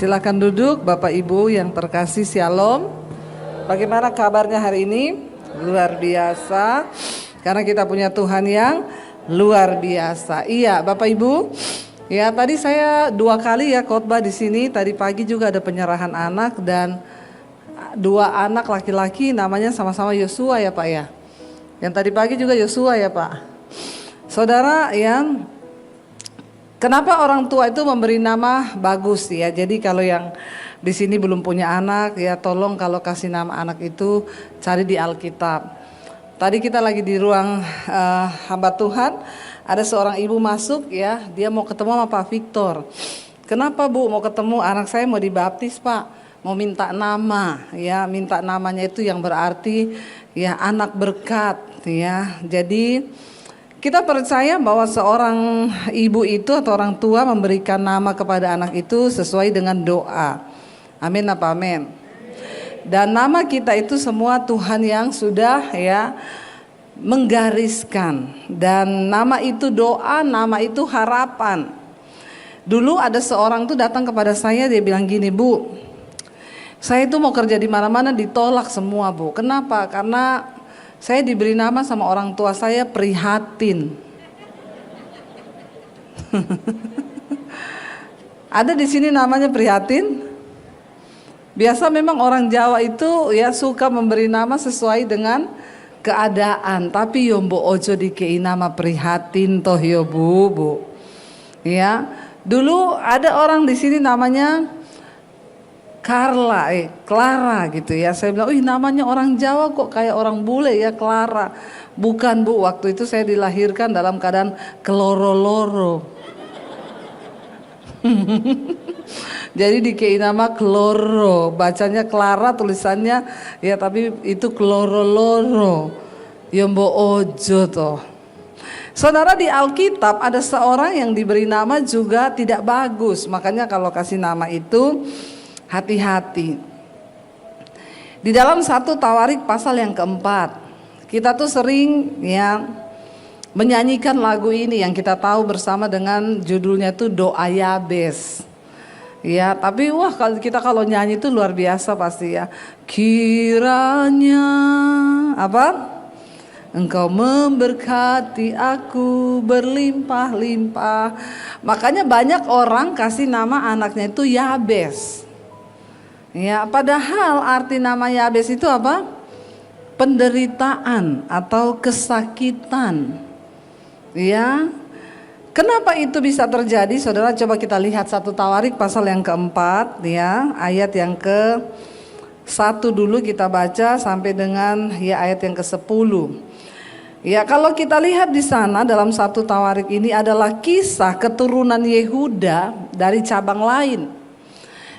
Silakan duduk Bapak Ibu yang terkasih, Shalom. Bagaimana kabarnya hari ini? Luar biasa, karena kita punya Tuhan yang luar biasa. Iya Bapak Ibu, ya tadi saya 2 kali ya khotbah di sini. Tadi pagi juga ada penyerahan anak dan 2 anak laki-laki namanya sama-sama Yosua ya Pak ya. Yang tadi pagi juga Yosua ya Pak. Saudara yang kenapa orang tua itu memberi nama bagus ya? Jadi kalau yang di sini belum punya anak ya, tolong kalau kasih nama anak itu cari di Alkitab. Tadi kita lagi di ruang hamba Tuhan, ada seorang ibu masuk ya, dia mau ketemu sama Pak Victor. Kenapa Bu mau ketemu? Anak saya mau dibaptis Pak, mau minta nama ya, minta namanya itu yang berarti ya anak berkat ya. Jadi kita percaya bahwa seorang ibu itu atau orang tua memberikan nama kepada anak itu sesuai dengan doa. Amin apa amin. Dan nama kita itu semua Tuhan yang sudah ya menggariskan. Dan nama itu doa, nama itu harapan. Dulu ada seorang tuh datang kepada saya, dia bilang gini, Bu, saya itu mau kerja di mana-mana ditolak semua Bu. Kenapa? Karena saya diberi nama sama orang tua saya prihatin. Ada di sini namanya prihatin? Biasa memang orang Jawa itu ya suka memberi nama sesuai dengan keadaan. Tapi yombo ojo dikei nama prihatin toh yo Bu. Ya, dulu ada orang di sini namanya Clara gitu ya. Saya bilang, namanya orang Jawa kok kayak orang bule ya, Clara. Bukan Bu, waktu itu saya dilahirkan dalam keadaan keloro-loro. Jadi dikei nama Kloro, bacanya Clara, tulisannya ya tapi itu keloro-loro. Yombo ojo toh. Saudara, di Alkitab ada seorang yang diberi nama juga tidak bagus. Makanya kalau kasih nama itu hati-hati. Di dalam 1 Tawarik pasal yang keempat, kita tuh sering ya menyanyikan lagu ini yang kita tahu bersama dengan judulnya tuh Doa Yabes. Ya, tapi wah kalau nyanyi itu luar biasa pasti ya. Kiranya apa? Engkau memberkati aku berlimpah-limpah. Makanya banyak orang kasih nama anaknya itu Yabes. Ya, padahal arti nama Yabes itu apa? Penderitaan atau kesakitan. Ya. Kenapa itu bisa terjadi? Saudara, coba kita lihat 1 Tawarik pasal yang keempat ya, ayat yang ke-1 dulu kita baca sampai dengan ya ayat yang ke-10. Ya, kalau kita lihat di sana dalam 1 Tawarik ini adalah kisah keturunan Yehuda dari cabang lain.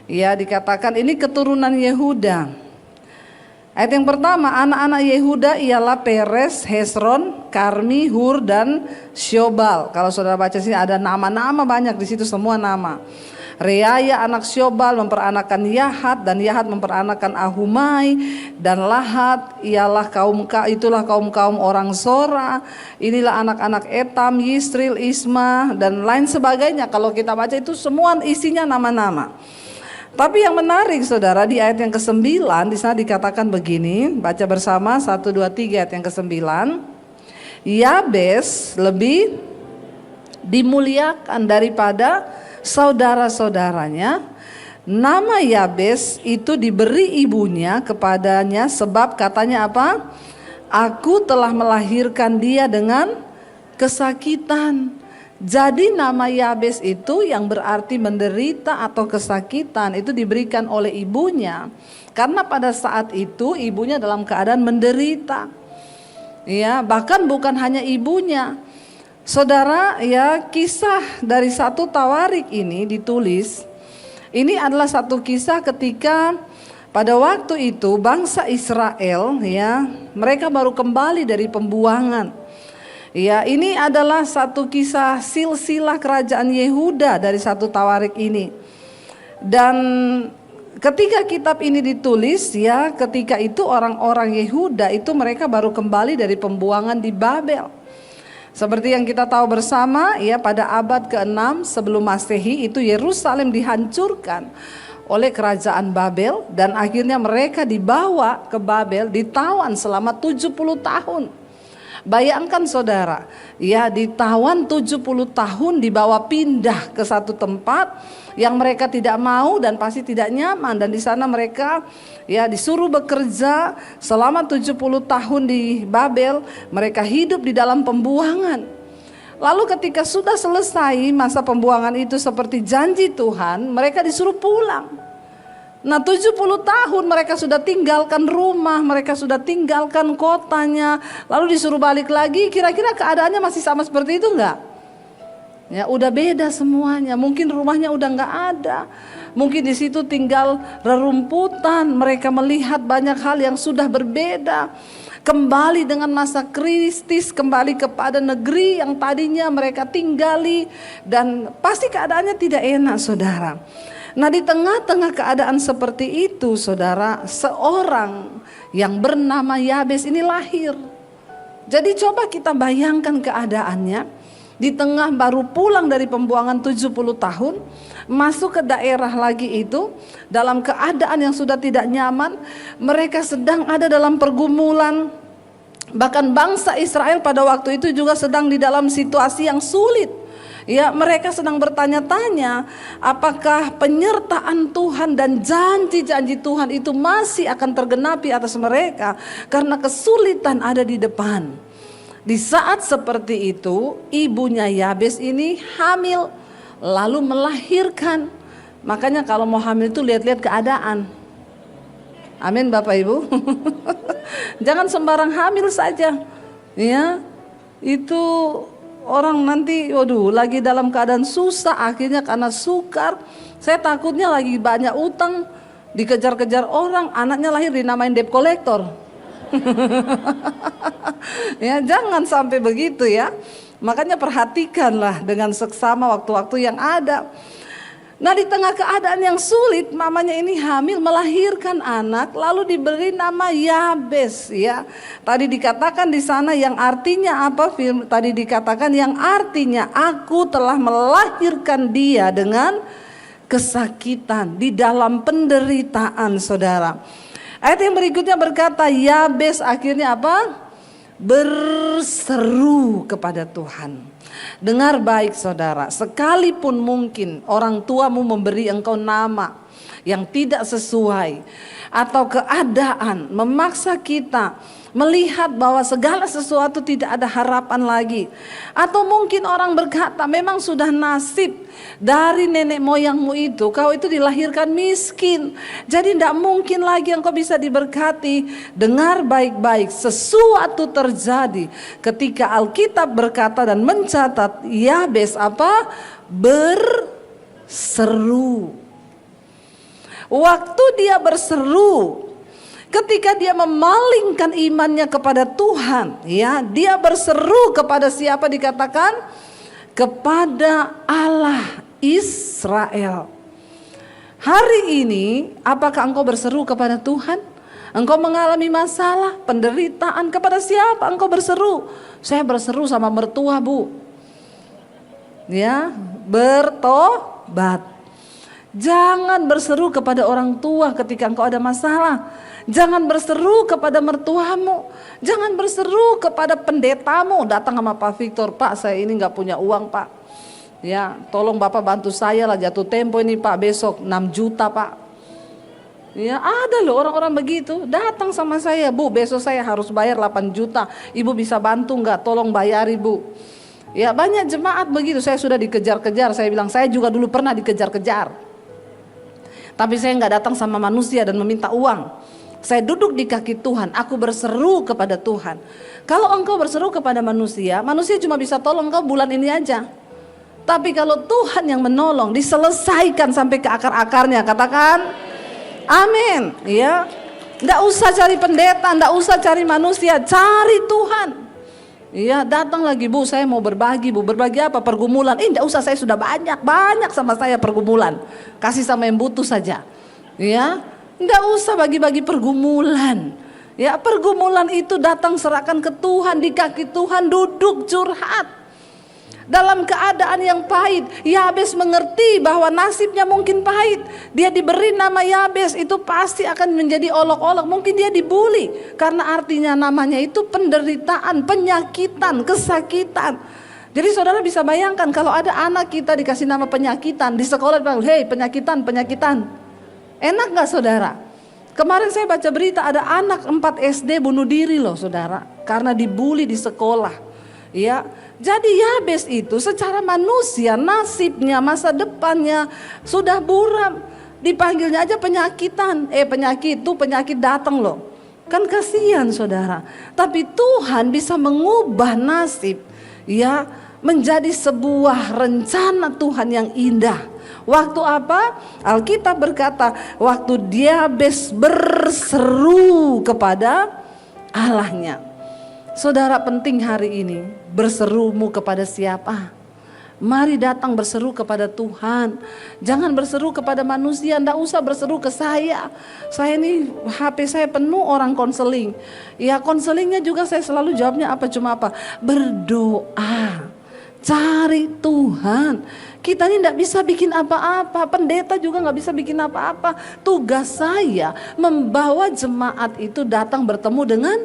Ya, dikatakan ini keturunan Yehuda. Ayat yang pertama, anak-anak Yehuda ialah Peres, Hesron, Karmi, Hur, dan Syobal. Kalau saudara baca sini ada nama-nama banyak di situ, semua nama. Reaya anak Syobal memperanakan Yahat, dan Yahat memperanakan Ahumai, dan Lahat itulah kaum orang Sora. Inilah anak-anak Etam, Yisril, Isma, dan lain sebagainya. Kalau kita baca itu semua isinya nama-nama. Tapi yang menarik saudara, di ayat yang ke-9 di sana dikatakan begini, baca bersama 1, 2, 3 ayat yang ke-9. Yabes lebih dimuliakan daripada saudara-saudaranya. Nama Yabes itu diberi ibunya kepadanya sebab katanya apa? Aku telah melahirkan dia dengan kesakitan. Jadi nama Yabes itu yang berarti menderita atau kesakitan itu diberikan oleh ibunya. Karena pada saat itu ibunya dalam keadaan menderita. Ya, bahkan bukan hanya ibunya. Saudara, ya kisah dari 1 Tawarik ini ditulis. Ini adalah satu kisah ketika pada waktu itu bangsa Israel ya, mereka baru kembali dari pembuangan. Ya, ini adalah satu kisah silsilah kerajaan Yehuda dari 1 Tawarik ini. Dan ketika kitab ini ditulis ya, ketika itu orang-orang Yehuda itu mereka baru kembali dari pembuangan di Babel. Seperti yang kita tahu bersama ya, pada abad ke-6 sebelum Masehi itu Yerusalem dihancurkan oleh kerajaan Babel, dan akhirnya mereka dibawa ke Babel, ditawan selama 70 tahun. Bayangkan saudara, ya, ditawan 70 tahun, dibawa pindah ke satu tempat yang mereka tidak mau dan pasti tidak nyaman, dan di sana mereka ya disuruh bekerja selama 70 tahun di Babel. Mereka hidup di dalam pembuangan. Lalu ketika sudah selesai masa pembuangan itu seperti janji Tuhan, mereka disuruh pulang. Nah 70 tahun mereka sudah tinggalkan rumah, mereka sudah tinggalkan kotanya, lalu disuruh balik lagi. Kira-kira keadaannya masih sama seperti itu enggak? Ya udah beda semuanya, mungkin rumahnya udah enggak ada, mungkin di situ tinggal rerumputan. Mereka melihat banyak hal yang sudah berbeda, kembali dengan masa kritis, kembali kepada negeri yang tadinya mereka tinggali, dan pasti keadaannya tidak enak saudara. Nah di tengah-tengah keadaan seperti itu saudara, seorang yang bernama Yabes ini lahir. Jadi coba kita bayangkan keadaannya, di tengah baru pulang dari pembuangan 70 tahun, masuk ke daerah lagi itu, dalam keadaan yang sudah tidak nyaman, mereka sedang ada dalam pergumulan. Bahkan bangsa Israel pada waktu itu juga sedang di dalam situasi yang sulit. Ya, mereka sedang bertanya-tanya apakah penyertaan Tuhan dan janji-janji Tuhan itu masih akan tergenapi atas mereka, karena kesulitan ada di depan. Di saat seperti itu, ibunya Yabes ini hamil, lalu melahirkan. Makanya kalau mau hamil itu lihat-lihat keadaan. Amin Bapak Ibu. Jangan sembarang hamil saja. Ya, itu orang nanti waduh lagi dalam keadaan susah, akhirnya karena sukar. Saya takutnya lagi banyak utang, dikejar-kejar orang, anaknya lahir dinamain debt collector. Ya jangan sampai begitu ya. Makanya perhatikanlah dengan seksama waktu-waktu yang ada. Nah di tengah keadaan yang sulit, mamanya ini hamil melahirkan anak, lalu diberi nama Yabes ya. Tadi dikatakan di sana yang artinya apa? Tadi dikatakan yang artinya aku telah melahirkan dia dengan kesakitan, di dalam penderitaan saudara. Ayat yang berikutnya berkata Yabes akhirnya apa? Berseru kepada Tuhan. Dengar baik saudara, sekalipun mungkin orang tuamu memberi engkau nama yang tidak sesuai, atau keadaan memaksa kita melihat bahwa segala sesuatu tidak ada harapan lagi, atau mungkin orang berkata memang sudah nasib dari nenek moyangmu itu, kau itu dilahirkan miskin, jadi tidak mungkin lagi engkau bisa diberkati. Dengar baik-baik, sesuatu terjadi ketika Alkitab berkata dan mencatat Yabes apa? Berseru. Waktu dia berseru, ketika dia memalingkan imannya kepada Tuhan, ya, dia berseru kepada siapa dikatakan? Kepada Allah Israel. Hari ini, apakah engkau berseru kepada Tuhan? Engkau mengalami masalah, penderitaan, kepada siapa engkau berseru? Saya berseru sama mertua, Bu. Ya, bertobat. Jangan berseru kepada orang tua ketika engkau ada masalah. Jangan berseru kepada mertuamu. Jangan berseru kepada pendetamu. Datang sama Pak Victor, Pak saya ini gak punya uang Pak. Ya, tolong Bapak bantu saya lah, jatuh tempo ini Pak, besok 6 juta Pak. Ya ada loh orang-orang begitu. Datang sama saya, Bu besok saya harus bayar 8 juta. Ibu bisa bantu gak? Tolong bayar Ibu. Ya banyak jemaat begitu. Saya sudah dikejar-kejar. Saya bilang saya juga dulu pernah dikejar-kejar. Tapi saya nggak datang sama manusia dan meminta uang. Saya duduk di kaki Tuhan, aku berseru kepada Tuhan. Kalau engkau berseru kepada manusia, manusia cuma bisa tolong engkau bulan ini aja. Tapi kalau Tuhan yang menolong, diselesaikan sampai ke akar-akarnya. Katakan amin. Ya, nggak usah cari pendeta, nggak usah cari manusia, cari Tuhan. Iya, datang lagi Bu, saya mau berbagi Bu. Berbagi apa? Pergumulan. Enggak usah, saya sudah banyak sama saya pergumulan. Kasih sama yang butuh saja. Ya, enggak usah bagi-bagi pergumulan. Ya, pergumulan itu datang serahkan ke Tuhan, di kaki Tuhan, duduk curhat. dalam keadaan yang pahit. Yabes mengerti bahwa nasibnya mungkin pahit. Dia diberi nama Yabes, itu pasti akan menjadi olok-olok. Mungkin dia dibully karena artinya namanya itu penderitaan, penyakitan, kesakitan. Jadi saudara bisa bayangkan kalau ada anak kita dikasih nama penyakitan, di sekolah bilang, "Hei, penyakitan, penyakitan." Enak gak saudara? Kemarin saya baca berita ada anak 4 SD bunuh diri loh saudara, karena dibully di sekolah. Ya, jadi Yabes itu secara manusia nasibnya, masa depannya sudah buram. Dipanggilnya aja penyakitan. Penyakit itu penyakit datang loh. Kan kasihan saudara. Tapi Tuhan bisa mengubah nasib ya menjadi sebuah rencana Tuhan yang indah. Waktu apa? Alkitab berkata, waktu Yabes berseru kepada Allahnya. Saudara, penting hari ini berserumu kepada siapa? Mari datang berseru kepada Tuhan. Jangan berseru kepada manusia. Nggak usah berseru ke saya. Saya ini HP saya penuh orang konseling. Ya konselingnya juga saya selalu jawabnya apa? Cuma apa? Berdoa. Cari Tuhan. Kita ini tidak bisa bikin apa-apa. Pendeta juga nggak bisa bikin apa-apa. Tugas saya membawa jemaat itu datang bertemu dengan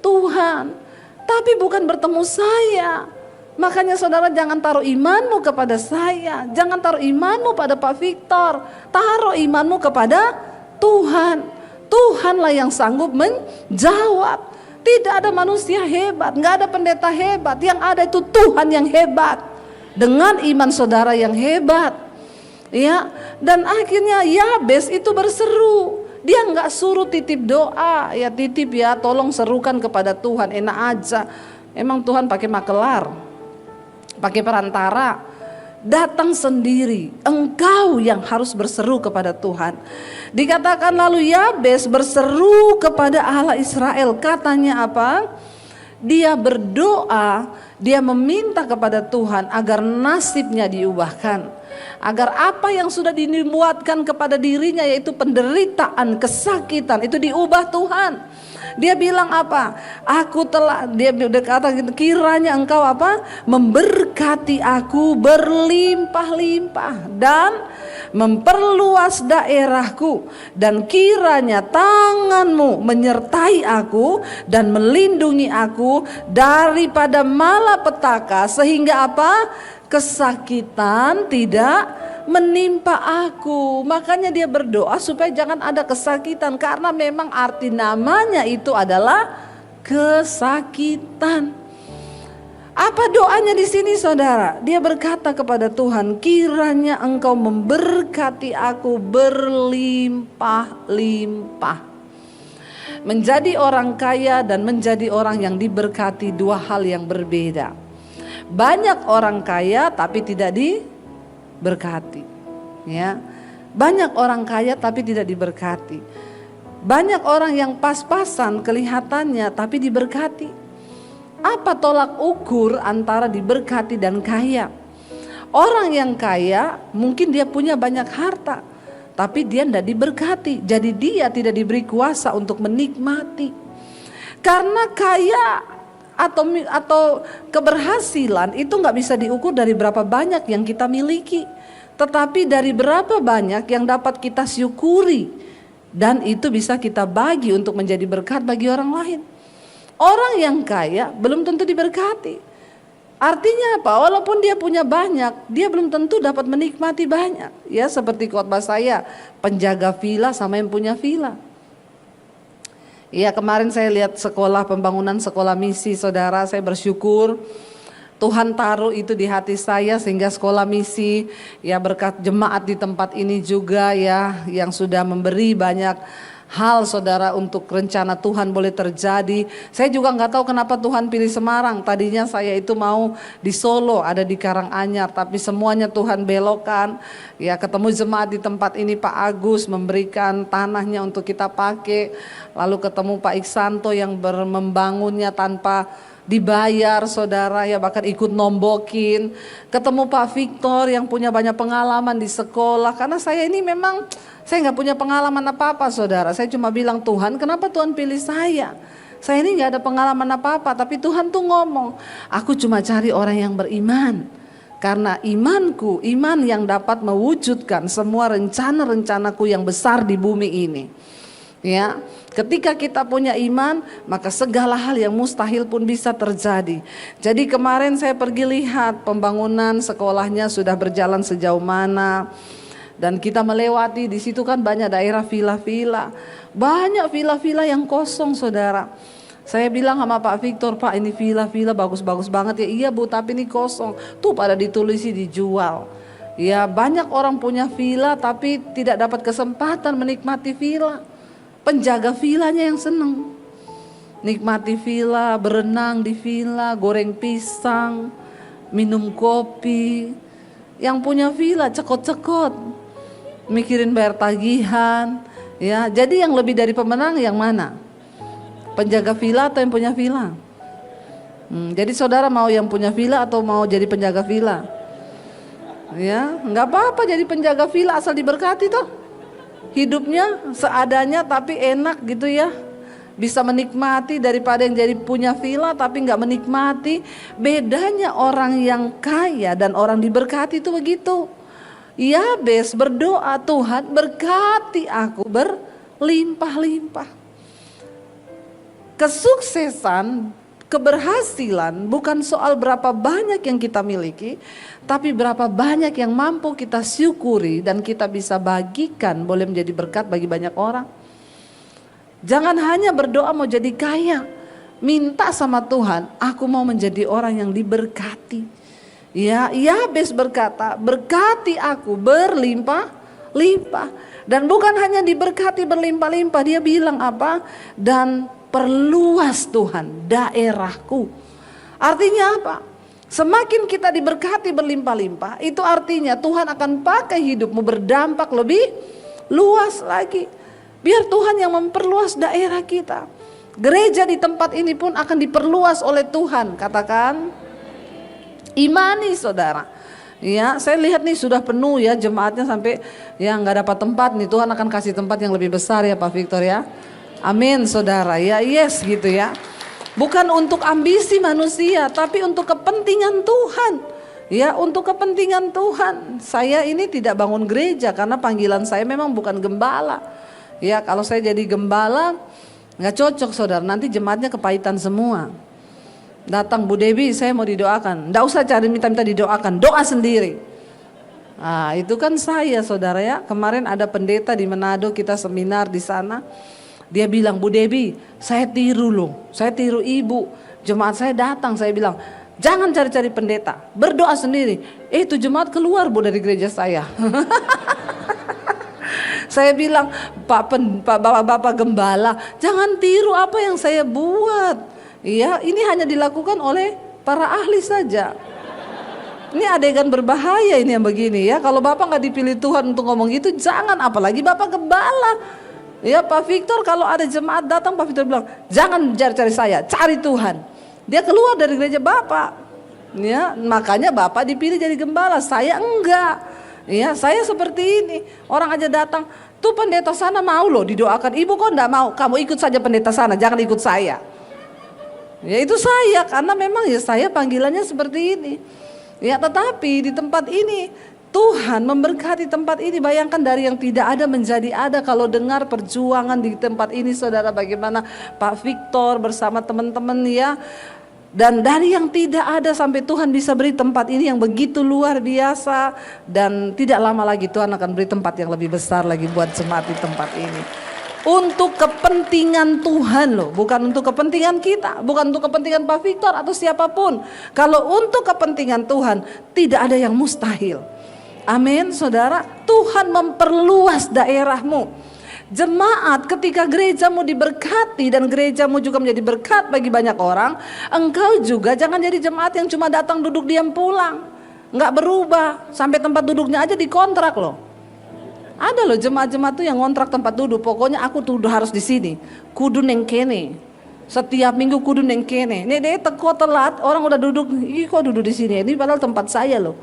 Tuhan. Tapi bukan bertemu saya. Makanya saudara jangan taruh imanmu kepada saya. Jangan taruh imanmu pada Pak Victor. Taruh imanmu kepada Tuhan. Tuhanlah yang sanggup menjawab. Tidak ada manusia hebat, nggak ada pendeta hebat. Yang ada itu Tuhan yang hebat. Dengan iman saudara yang hebat. Ya, dan akhirnya Yabes itu berseru. Dia nggak suruh titip doa, ya titip ya, tolong serukan kepada Tuhan, enak aja. Emang Tuhan pakai makelar, pakai perantara. Datang sendiri, engkau yang harus berseru kepada Tuhan. Dikatakan lalu Yabes berseru kepada Allah Israel. Katanya apa? Dia berdoa, dia meminta kepada Tuhan agar nasibnya diubahkan. Agar apa yang sudah dibuatkan kepada dirinya, yaitu penderitaan, kesakitan, itu diubah Tuhan. Dia bilang apa? Dia berkata kiranya engkau apa? Memberkati aku berlimpah-limpah dan memperluas daerahku, dan kiranya tanganmu menyertai aku dan melindungi aku daripada malapetaka, sehingga apa? Kesakitan tidak menimpa aku. Makanya dia berdoa supaya jangan ada kesakitan, karena memang arti namanya itu adalah kesakitan. Apa doanya di sini saudara? Dia berkata kepada Tuhan, kiranya engkau memberkati aku berlimpah-limpah. Menjadi orang kaya dan menjadi orang yang diberkati dua hal yang berbeda. Banyak orang kaya tapi tidak diberkati, ya. Banyak orang kaya tapi tidak diberkati. Banyak orang yang pas-pasan kelihatannya tapi diberkati. Apa tolak ukur antara diberkati dan kaya? Orang yang kaya mungkin dia punya banyak harta, tapi dia tidak diberkati. Jadi dia tidak diberi kuasa untuk menikmati. Karena kaya atau keberhasilan itu nggak bisa diukur dari berapa banyak yang kita miliki, tetapi dari berapa banyak yang dapat kita syukuri, dan itu bisa kita bagi untuk menjadi berkat bagi orang lain. Orang yang kaya belum tentu diberkati. Artinya apa? Walaupun dia punya banyak, dia belum tentu dapat menikmati banyak. Ya, seperti khotbah saya, penjaga villa sama yang punya villa. Ya, kemarin saya lihat pembangunan sekolah misi saudara, saya bersyukur Tuhan taruh itu di hati saya sehingga sekolah misi, ya berkat jemaat di tempat ini juga ya yang sudah memberi banyak hal saudara untuk rencana Tuhan boleh terjadi. Saya juga nggak tahu kenapa Tuhan pilih Semarang. Tadinya saya itu mau di Solo, ada di Karanganyar, tapi semuanya Tuhan belokkan. Ya, ketemu jemaat di tempat ini, Pak Agus memberikan tanahnya untuk kita pakai. Lalu ketemu Pak Iksanto yang membangunnya tanpa dibayar saudara, ya bahkan ikut nombokin. Ketemu Pak Victor yang punya banyak pengalaman di sekolah. Karena saya ini memang saya nggak punya pengalaman apa-apa saudara. Saya cuma bilang, Tuhan kenapa Tuhan pilih saya? Saya ini nggak ada pengalaman apa-apa, tapi Tuhan tuh ngomong, aku cuma cari orang yang beriman. Karena imanku, iman yang dapat mewujudkan semua rencana-rencanaku yang besar di bumi ini. Ya, ketika kita punya iman, maka segala hal yang mustahil pun bisa terjadi. Jadi kemarin saya pergi lihat pembangunan sekolahnya sudah berjalan sejauh mana. Dan kita melewati di situ kan banyak daerah villa-villa. Banyak villa-villa yang kosong, saudara. Saya bilang sama Pak Victor, Pak ini villa-villa bagus-bagus banget ya. Iya Bu, tapi ini kosong. Tuh pada ditulisi dijual. Ya banyak orang punya villa tapi tidak dapat kesempatan menikmati villa. Penjaga villanya yang senang. Nikmati villa, berenang di villa, goreng pisang, minum kopi. Yang punya villa cekot-cekot, mikirin bayar tagihan. Ya, jadi yang lebih dari pemenang yang mana? Penjaga villa atau yang punya villa? Jadi saudara mau yang punya villa atau mau jadi penjaga villa? Ya, nggak apa-apa jadi penjaga villa asal diberkati toh. Hidupnya seadanya tapi enak gitu ya. Bisa menikmati daripada yang jadi punya villa tapi nggak menikmati. Bedanya orang yang kaya dan orang diberkati itu begitu. Yabes berdoa, Tuhan berkati aku berlimpah-limpah. Kesuksesan, keberhasilan bukan soal berapa banyak yang kita miliki, tapi berapa banyak yang mampu kita syukuri dan kita bisa bagikan, boleh menjadi berkat bagi banyak orang. Jangan hanya berdoa mau jadi kaya, minta sama Tuhan, aku mau menjadi orang yang diberkati. Ya, Yabes berkata, berkati aku berlimpah-limpah. Dan bukan hanya diberkati berlimpah-limpah, dia bilang apa? Dan perluas Tuhan daerahku. Artinya apa? Semakin kita diberkati berlimpah-limpah, itu artinya Tuhan akan pakai hidupmu berdampak lebih luas lagi. Biar Tuhan yang memperluas daerah kita. Gereja di tempat ini pun akan diperluas oleh Tuhan. Katakan, imani saudara. Ya, saya lihat nih sudah penuh ya jemaatnya sampai yang nggak dapat tempat nih, Tuhan akan kasih tempat yang lebih besar ya Pak Victor ya. Amin saudara ya, yes gitu ya. Bukan untuk ambisi manusia tapi untuk kepentingan Tuhan. Ya, untuk kepentingan Tuhan. Saya ini tidak bangun gereja karena panggilan saya memang bukan gembala. Ya, kalau saya jadi gembala nggak cocok saudara, nanti jemaatnya kepahitan semua. Datang Bu Dewi saya mau didoakan, nggak usah cari minta-minta didoakan, doa sendiri. Nah, itu kan saya saudara ya. Kemarin ada pendeta di Manado, kita seminar di sana. Dia bilang, Bu Dewi, saya tiru loh, saya tiru ibu. Jemaat saya datang, saya bilang, jangan cari-cari pendeta, berdoa sendiri. Itu jemaat keluar Bu dari gereja saya. Saya bilang, Bapak Gembala, jangan tiru apa yang saya buat. Iya, ini hanya dilakukan oleh para ahli saja. Ini adegan berbahaya ini yang begini ya. Kalau Bapak nggak dipilih Tuhan untuk ngomong gitu, jangan, apalagi Bapak Gembala. Ya Pak Victor, kalau ada jemaat datang Pak Victor bilang, jangan cari-cari saya, cari Tuhan. Dia keluar dari gereja Bapak. Ya, makanya Bapak dipilih jadi gembala, saya enggak. Ya, saya seperti ini. Orang aja datang, tuh pendeta sana mau loh didoakan. Ibu kok enggak mau? Kamu ikut saja pendeta sana, jangan ikut saya. Ya itu saya, karena memang ya saya panggilannya seperti ini. Ya tetapi di tempat ini Tuhan memberkati tempat ini. Bayangkan dari yang tidak ada menjadi ada. Kalau dengar perjuangan di tempat ini saudara, bagaimana Pak Victor bersama teman-teman ya. Dan dari yang tidak ada sampai Tuhan bisa beri tempat ini yang begitu luar biasa. Dan tidak lama lagi Tuhan akan beri tempat yang lebih besar lagi buat jemaat di tempat ini. Untuk kepentingan Tuhan loh, bukan untuk kepentingan kita, bukan untuk kepentingan Pak Victor atau siapapun. Kalau untuk kepentingan Tuhan, tidak ada yang mustahil. Amin saudara, Tuhan memperluas daerahmu. Jemaat ketika gerejamu diberkati dan gerejamu juga menjadi berkat bagi banyak orang, engkau juga jangan jadi jemaat yang cuma datang duduk diam pulang, nggak berubah, sampai tempat duduknya aja dikontrak loh. Ada loh jemaat-jemaat tuh yang ngontrak tempat duduk, pokoknya aku tuh harus di sini, kudu neng kene, setiap minggu kudu neng kene. Nih deh teko telat, orang udah duduk, ih kok duduk di sini? Ini padahal tempat saya loh.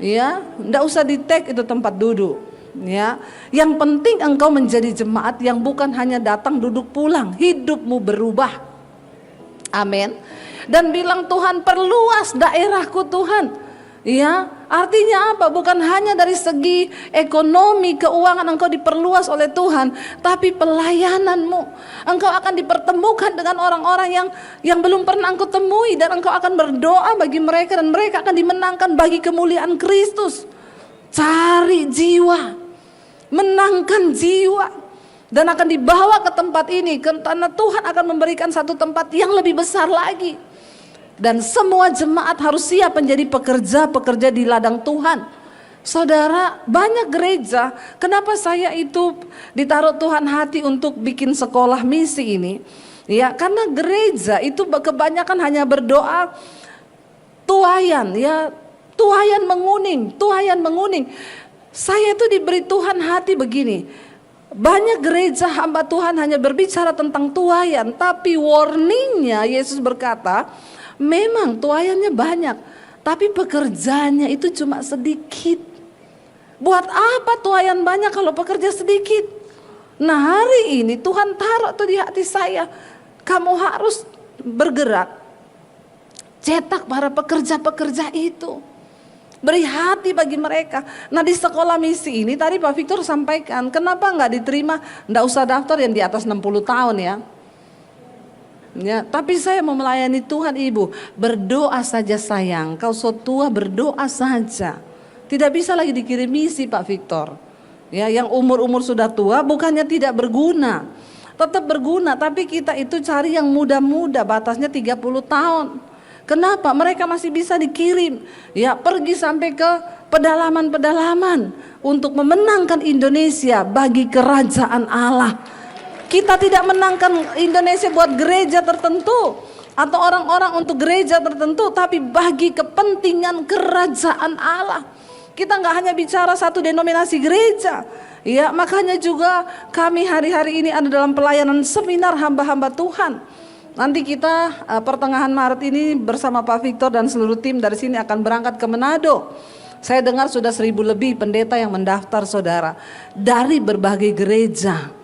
Ya, nggak usah di-tag itu tempat duduk. Ya, yang penting engkau menjadi jemaat yang bukan hanya datang duduk pulang, hidupmu berubah. Amin. Dan bilang Tuhan perluas daerahku Tuhan. Ya, artinya apa? Bukan hanya dari segi ekonomi, keuangan engkau diperluas oleh Tuhan, tapi pelayananmu. Engkau akan dipertemukan dengan orang-orang yang belum pernah engkau temui, dan engkau akan berdoa bagi mereka, dan mereka akan dimenangkan bagi kemuliaan Kristus. Cari jiwa, menangkan jiwa, dan akan dibawa ke tempat ini, karena Tuhan akan memberikan satu tempat yang lebih besar lagi. Dan semua jemaat harus siap menjadi pekerja-pekerja di ladang Tuhan. Saudara, banyak gereja, kenapa saya itu ditaruh Tuhan hati untuk bikin sekolah misi ini? Ya, karena gereja itu kebanyakan hanya berdoa tuayan, ya, tuayan menguning, tuayan menguning. Saya itu diberi Tuhan hati begini. Banyak gereja hamba Tuhan hanya berbicara tentang tuayan, tapi warningnya Yesus berkata, memang tuayannya banyak, tapi pekerjaannya itu cuma sedikit. Buat apa tuayan banyak kalau pekerja sedikit? Nah, hari ini Tuhan taruh tuh di hati saya, kamu harus bergerak, cetak para pekerja-pekerja itu, beri hati bagi mereka. Nah, di sekolah misi ini tadi Pak Victor sampaikan, kenapa nggak diterima, nggak usah daftar yang di atas 60 tahun ya. Ya, tapi saya mau melayani Tuhan, Ibu. Berdoa saja sayang, kau so tua berdoa saja. Tidak bisa lagi dikirim misi Pak Victor. Ya, yang umur-umur sudah tua bukannya tidak berguna. Tetap berguna, tapi kita itu cari yang muda-muda, batasnya 30 tahun. Kenapa? Mereka masih bisa dikirim. Ya, pergi sampai ke pedalaman-pedalaman untuk memenangkan Indonesia bagi kerajaan Allah. Kita tidak menangkan Indonesia buat gereja tertentu atau orang-orang untuk gereja tertentu, tapi bagi kepentingan kerajaan Allah. Kita nggak hanya bicara satu denominasi gereja. Ya, makanya juga kami hari-hari ini ada dalam pelayanan seminar hamba-hamba Tuhan. Nanti kita pertengahan Maret ini bersama Pak Victor dan seluruh tim dari sini akan berangkat ke Manado. Saya dengar sudah 1.000 lebih pendeta yang mendaftar, saudara, dari berbagai gereja.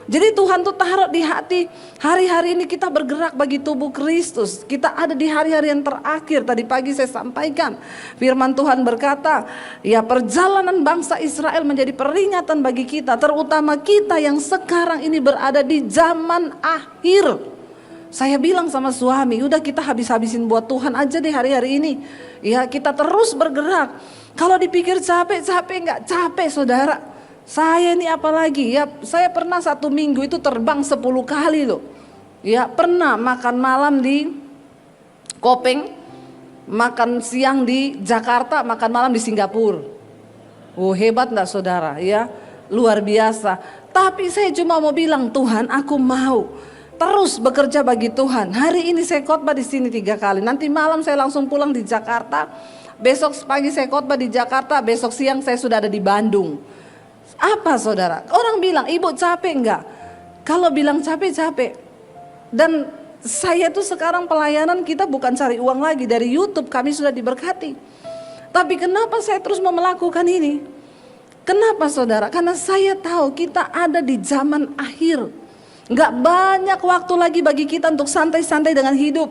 Jadi Tuhan tuh taruh di hati, hari-hari ini kita bergerak bagi tubuh Kristus. Kita ada di hari-hari yang terakhir. Tadi pagi saya sampaikan, firman Tuhan berkata, ya, perjalanan bangsa Israel menjadi peringatan bagi kita, terutama kita yang sekarang ini berada di zaman akhir. Saya bilang sama suami, udah kita habis-habisin buat Tuhan aja deh hari-hari ini. Ya, kita terus bergerak. Kalau dipikir capek nggak capek, saudara. Saya ini apalagi ya, saya pernah 1 minggu itu terbang 10 kali loh. Ya, pernah makan malam di Kopeng, makan siang di Jakarta, makan malam di Singapura. Oh, hebat enggak saudara ya, luar biasa. Tapi saya cuma mau bilang, Tuhan, aku mau terus bekerja bagi Tuhan. Hari ini saya khotbah di sini 3 kali. Nanti malam saya langsung pulang di Jakarta. Besok pagi saya khotbah di Jakarta, besok siang saya sudah ada di Bandung. Apa saudara? Orang bilang, ibu capek enggak? Kalau bilang capek. Dan saya tuh sekarang pelayanan kita bukan cari uang lagi. Dari YouTube kami sudah diberkati. Tapi kenapa saya terus mau melakukan ini? Kenapa saudara? Karena saya tahu kita ada di zaman akhir. Enggak banyak waktu lagi bagi kita untuk santai-santai dengan hidup.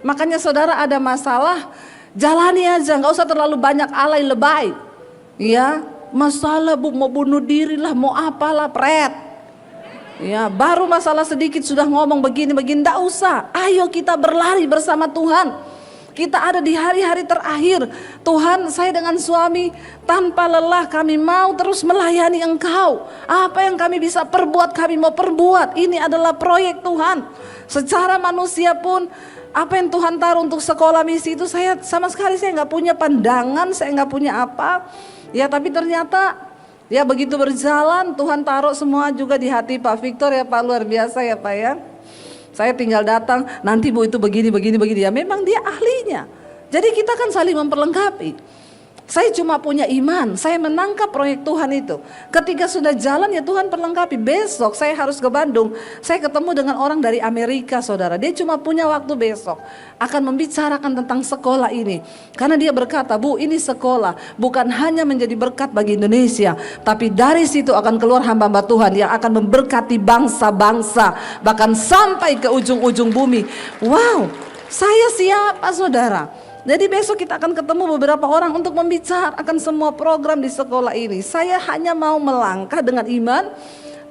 Makanya saudara ada masalah, jalani aja, enggak usah terlalu banyak alay lebay. Ya, masalah mau bunuh diri lah, mau apalah, pret. Ya, baru masalah sedikit sudah ngomong begini, enggak usah. Ayo kita berlari bersama Tuhan. Kita ada di hari-hari terakhir. Tuhan, saya dengan suami tanpa lelah kami mau terus melayani Engkau. Apa yang kami bisa perbuat, kami mau perbuat. Ini adalah proyek Tuhan. Secara manusia pun, apa yang Tuhan taruh untuk sekolah misi itu saya sama sekali saya nggak punya pandangan, saya nggak punya apa. Ya, tapi ternyata ya begitu berjalan Tuhan taruh semua juga di hati Pak Victor ya Pak, luar biasa ya Pak ya. Saya tinggal datang, nanti Bu itu begini. Ya memang dia ahlinya. Jadi kita kan saling memperlengkapi. Saya cuma punya iman, saya menangkap proyek Tuhan itu. Ketika sudah jalan ya Tuhan perlengkapi. Besok saya harus ke Bandung. Saya ketemu dengan orang dari Amerika saudara. Dia cuma punya waktu besok. Akan membicarakan tentang sekolah ini. Karena dia berkata, Bu ini sekolah bukan hanya menjadi berkat bagi Indonesia. Tapi dari situ akan keluar hamba-hamba Tuhan yang akan memberkati bangsa-bangsa. Bahkan sampai ke ujung-ujung bumi. Wow, saya siapa saudara? Jadi besok kita akan ketemu beberapa orang untuk membicarakan semua program di sekolah ini. Saya hanya mau melangkah dengan iman.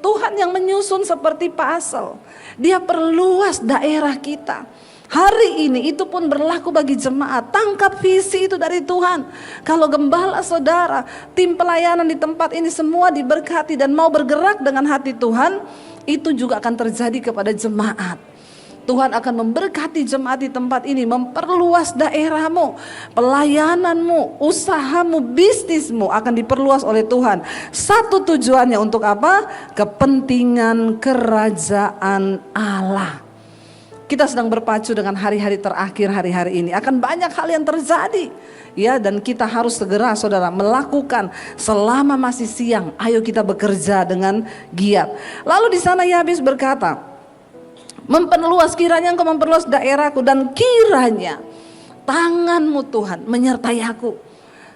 Tuhan yang menyusun seperti puzzle. Dia perluas daerah kita. Hari ini itu pun berlaku bagi jemaat. Tangkap visi itu dari Tuhan. Kalau gembala saudara, tim pelayanan di tempat ini semua diberkati dan mau bergerak dengan hati Tuhan, itu juga akan terjadi kepada jemaat. Tuhan akan memberkati jemaat di tempat ini, memperluas daerahmu, pelayananmu, usahamu, bisnismu akan diperluas oleh Tuhan. Satu tujuannya untuk apa? Kepentingan kerajaan Allah. Kita sedang berpacu dengan hari-hari terakhir hari-hari ini. Akan banyak hal yang terjadi. Ya, dan kita harus segera saudara melakukan selama masih siang. Ayo kita bekerja dengan giat. Lalu di sana Yabes berkata, memperluas, kiranya engkau memperluas daerahku, dan kiranya tanganmu Tuhan menyertai aku.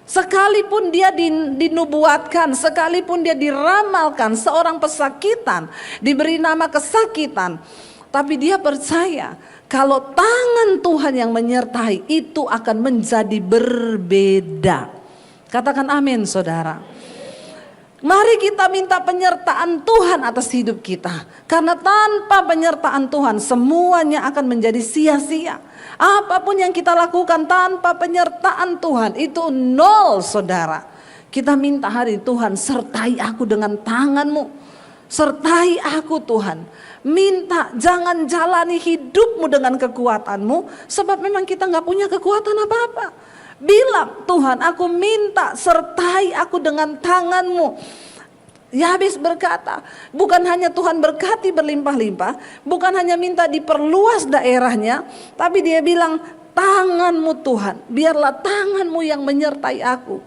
Sekalipun dia dinubuatkan, sekalipun dia diramalkan seorang pesakitan, diberi nama kesakitan, tapi dia percaya kalau tangan Tuhan yang menyertai itu akan menjadi berbeda. Katakan amin saudara. Mari kita minta penyertaan Tuhan atas hidup kita. Karena tanpa penyertaan Tuhan semuanya akan menjadi sia-sia. Apapun yang kita lakukan tanpa penyertaan Tuhan itu nol saudara. Kita minta hari Tuhan, sertai aku dengan tanganmu. Sertai aku Tuhan. Minta jangan jalani hidupmu dengan kekuatanmu. Sebab memang kita gak punya kekuatan apa-apa. Bilang, Tuhan aku minta sertai aku dengan tanganmu. Yabes berkata, bukan hanya Tuhan berkati berlimpah-limpah, bukan hanya minta diperluas daerahnya, tapi dia bilang, tanganmu Tuhan, biarlah tanganmu yang menyertai aku.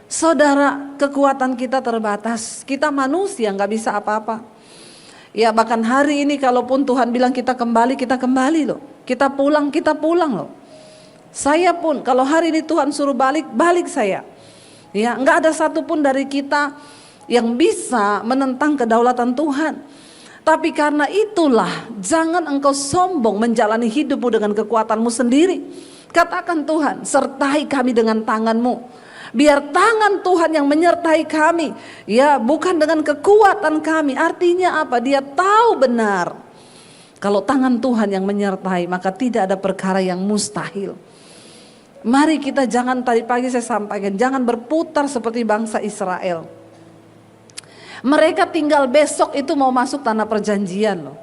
Saudara, kekuatan kita terbatas, kita manusia gak bisa apa-apa. Ya bahkan hari ini kalaupun Tuhan bilang kita kembali loh. Kita pulang loh. Saya pun kalau hari ini Tuhan suruh balik saya. Ya, enggak ada satupun dari kita yang bisa menentang kedaulatan Tuhan. Tapi karena itulah jangan engkau sombong menjalani hidupmu dengan kekuatanmu sendiri. Katakan Tuhan, sertai kami dengan tanganmu. Biar tangan Tuhan yang menyertai kami. Ya, bukan dengan kekuatan kami. Artinya apa? Dia tahu benar. Kalau tangan Tuhan yang menyertai, maka tidak ada perkara yang mustahil. Mari kita jangan, tadi pagi saya sampaikan, jangan berputar seperti bangsa Israel. Mereka tinggal besok itu mau masuk tanah perjanjian loh.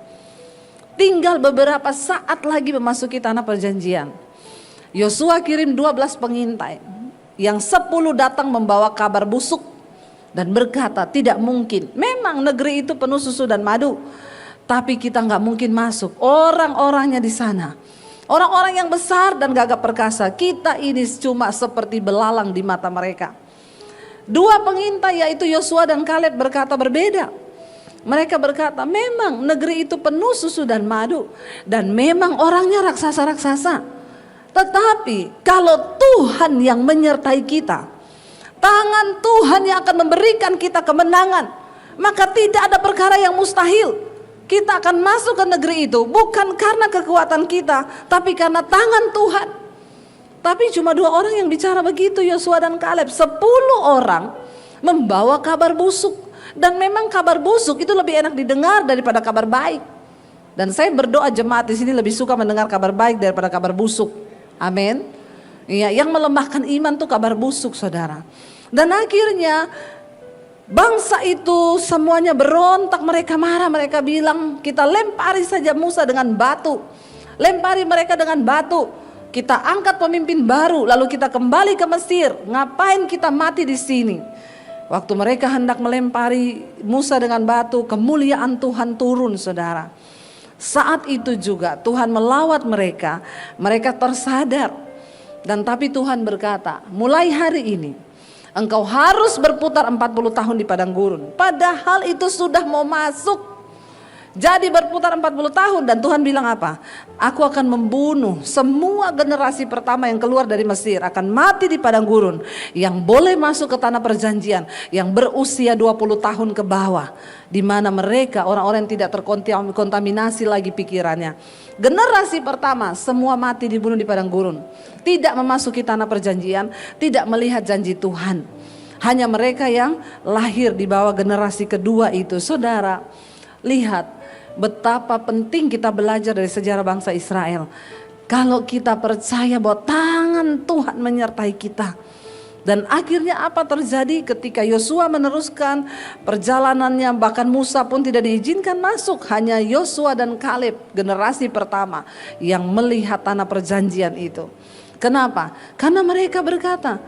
Tinggal beberapa saat lagi memasuki tanah perjanjian. Yosua kirim 12 pengintai. Yang 10 datang membawa kabar busuk. Dan berkata tidak mungkin. Memang negeri itu penuh susu dan madu. Tapi kita gak mungkin masuk. Orang-orangnya di sana. Orang-orang yang besar dan gagah perkasa, kita ini cuma seperti belalang di mata mereka. 2 pengintai yaitu Yosua dan Kaleb berkata berbeda. Mereka berkata memang negeri itu penuh susu dan madu. Dan memang orangnya raksasa-raksasa. Tetapi kalau Tuhan yang menyertai kita, tangan Tuhan yang akan memberikan kita kemenangan, maka tidak ada perkara yang mustahil. Kita akan masuk ke negeri itu bukan karena kekuatan kita, tapi karena tangan Tuhan. Tapi cuma 2 orang yang bicara begitu, Yosua dan Kaleb. 10 orang membawa kabar busuk. Dan memang kabar busuk itu lebih enak didengar daripada kabar baik. Dan saya berdoa jemaat di sini lebih suka mendengar kabar baik daripada kabar busuk. Amin. Ya, yang melemahkan iman tuh kabar busuk saudara. Dan akhirnya bangsa itu semuanya berontak, mereka marah, mereka bilang kita lempari saja Musa dengan batu. Lempari mereka dengan batu. Kita angkat pemimpin baru lalu kita kembali ke Mesir. Ngapain kita mati di sini? Waktu mereka hendak melempari Musa dengan batu, kemuliaan Tuhan turun saudara. Saat itu juga Tuhan melawat mereka, mereka tersadar. Dan tapi Tuhan berkata, mulai hari ini engkau harus berputar 40 tahun di padang gurun. Padahal itu sudah mau masuk. Jadi berputar 40 tahun dan Tuhan bilang apa? Aku akan membunuh semua generasi pertama yang keluar dari Mesir, akan mati di padang gurun, yang boleh masuk ke tanah perjanjian, yang berusia 20 tahun ke bawah, di mana mereka orang-orang yang tidak terkontaminasi lagi pikirannya. Generasi pertama semua mati dibunuh di padang gurun, tidak memasuki tanah perjanjian, tidak melihat janji Tuhan. Hanya mereka yang lahir di bawah generasi kedua itu. Saudara, lihat betapa penting kita belajar dari sejarah bangsa Israel. Kalau kita percaya bahwa tangan Tuhan menyertai kita. Dan akhirnya apa terjadi ketika Yosua meneruskan perjalanannya, bahkan Musa pun tidak diizinkan masuk. Hanya Yosua dan Kaleb, generasi pertama, yang melihat tanah perjanjian itu. Kenapa? Karena mereka berkata,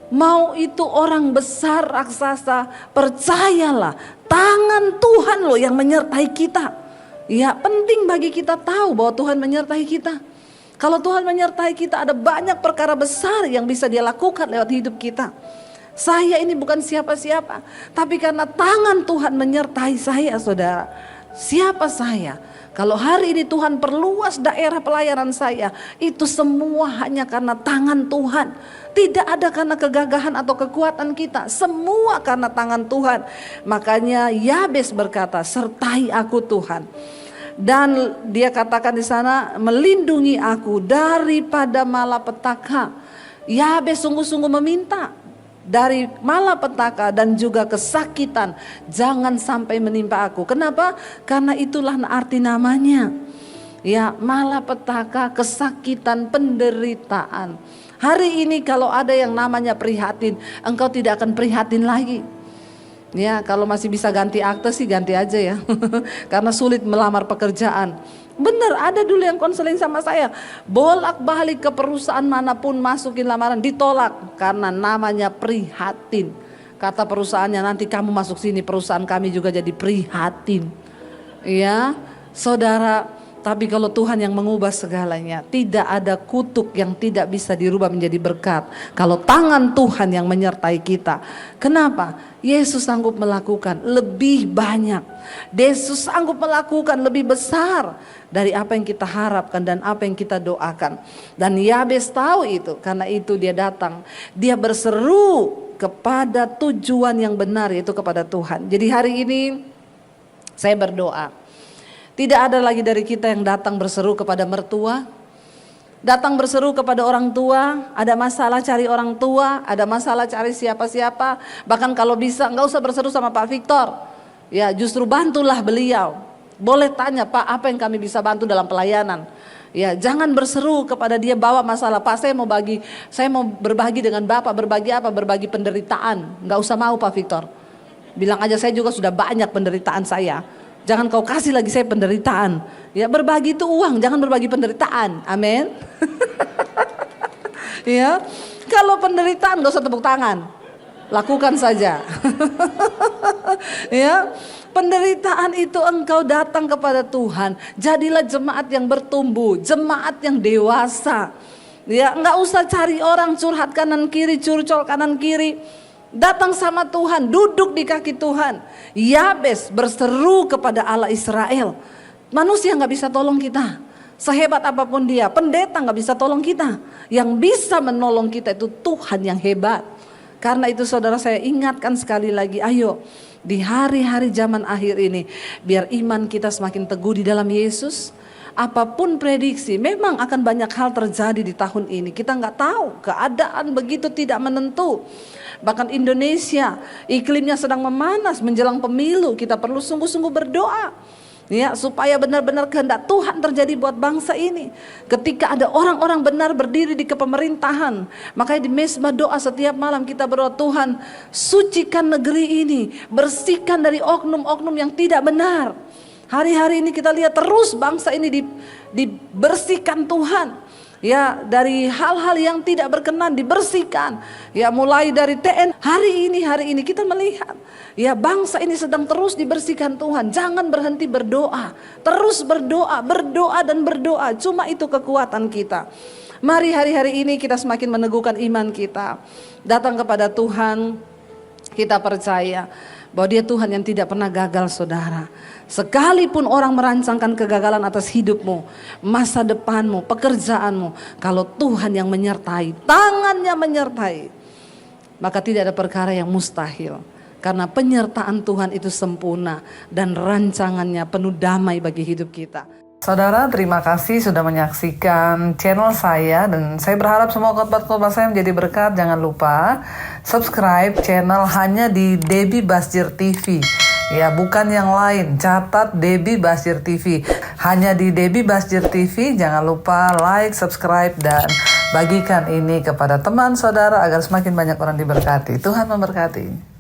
mau itu orang besar raksasa, percayalah tangan Tuhan loh yang menyertai kita. Ya, penting bagi kita tahu bahwa Tuhan menyertai kita. Kalau Tuhan menyertai kita, ada banyak perkara besar yang bisa Dia lakukan lewat hidup kita. Saya ini bukan siapa-siapa, tapi karena tangan Tuhan menyertai saya, saudara. Siapa saya? Kalau hari ini Tuhan perluas daerah pelayanan saya, itu semua hanya karena tangan Tuhan. Tidak ada karena kegagahan atau kekuatan kita, semua karena tangan Tuhan. Makanya Yabes berkata, sertai aku Tuhan. Dan dia katakan di sana, melindungi aku daripada malapetaka. Yabes sungguh-sungguh meminta dari malapetaka dan juga kesakitan, jangan sampai menimpa aku. Kenapa? Karena itulah arti namanya. Ya, malapetaka, kesakitan, penderitaan. Hari ini kalau ada yang namanya prihatin, engkau tidak akan prihatin lagi. Ya, kalau masih bisa ganti akte sih ganti aja ya. Karena sulit melamar pekerjaan. Benar, ada dulu yang konseling sama saya, bolak-balik ke perusahaan manapun masukin lamaran ditolak karena namanya prihatin. Kata perusahaannya, nanti kamu masuk sini perusahaan kami juga jadi prihatin. Ya, saudara. Tapi kalau Tuhan yang mengubah segalanya, tidak ada kutuk yang tidak bisa dirubah menjadi berkat. Kalau tangan Tuhan yang menyertai kita. Kenapa? Yesus sanggup melakukan lebih banyak. Yesus sanggup melakukan lebih besar dari apa yang kita harapkan dan apa yang kita doakan. Dan Yabes tahu itu, karena itu dia datang. Dia berseru kepada tujuan yang benar, yaitu kepada Tuhan. Jadi hari ini saya berdoa. Tidak ada lagi dari kita yang datang berseru kepada mertua, datang berseru kepada orang tua, ada masalah cari orang tua, ada masalah cari siapa-siapa. Bahkan kalau bisa enggak usah berseru sama Pak Victor. Ya, justru bantulah beliau. Boleh tanya, Pak, apa yang kami bisa bantu dalam pelayanan? Ya, jangan berseru kepada dia bawa masalah. Pak, saya mau berbagi dengan Bapak. Berbagi apa? Berbagi penderitaan. Enggak usah mau Pak Victor. Bilang aja, saya juga sudah banyak penderitaan saya. Jangan kau kasih lagi saya penderitaan. Ya, berbagi itu uang, jangan berbagi penderitaan. Amin. Ya, kalau penderitaan gak usah tepuk tangan, lakukan saja. Ya, penderitaan itu engkau datang kepada Tuhan. Jadilah jemaat yang bertumbuh, jemaat yang dewasa. Ya, nggak usah cari orang curhat kanan kiri, curcol kanan kiri. Datang sama Tuhan, duduk di kaki Tuhan. Yabes berseru kepada Allah Israel. Manusia gak bisa tolong kita, sehebat apapun dia. Pendeta gak bisa tolong kita. Yang bisa menolong kita itu Tuhan yang hebat. Karena itu saudara, saya ingatkan sekali lagi, ayo di hari-hari zaman akhir ini, biar iman kita semakin teguh di dalam Yesus. Apapun prediksi, memang akan banyak hal terjadi di tahun ini. Kita gak tahu, keadaan begitu tidak menentu. Bahkan Indonesia iklimnya sedang memanas menjelang pemilu. Kita perlu sungguh-sungguh berdoa, ya, supaya benar-benar kehendak Tuhan terjadi buat bangsa ini. Ketika ada orang-orang benar berdiri di kepemerintahan, makanya di mezbah doa setiap malam kita berdoa, Tuhan sucikan negeri ini, bersihkan dari oknum-oknum yang tidak benar. Hari-hari ini kita lihat terus bangsa ini dibersihkan Tuhan. Ya, dari hal-hal yang tidak berkenan dibersihkan. Ya, mulai dari TN. Hari ini kita melihat, ya, bangsa ini sedang terus dibersihkan Tuhan. Jangan berhenti berdoa. Terus berdoa, berdoa dan berdoa. Cuma itu kekuatan kita. Mari hari-hari ini kita semakin meneguhkan iman kita. Datang kepada Tuhan, kita percaya bahwa Dia Tuhan yang tidak pernah gagal, saudara. Sekalipun orang merancangkan kegagalan atas hidupmu, masa depanmu, pekerjaanmu, kalau Tuhan yang menyertai, tangannya menyertai, maka tidak ada perkara yang mustahil. Karena penyertaan Tuhan itu sempurna dan rancangannya penuh damai bagi hidup kita. Saudara, terima kasih sudah menyaksikan channel saya, dan saya berharap semua khotbah-khotbah saya menjadi berkat. Jangan lupa subscribe channel hanya di Debbie Basjir TV. Ya, bukan yang lain. Catat Debbie Basjir TV. Hanya di Debbie Basjir TV. Jangan lupa like, subscribe, dan bagikan ini kepada teman saudara agar semakin banyak orang diberkati. Tuhan memberkati.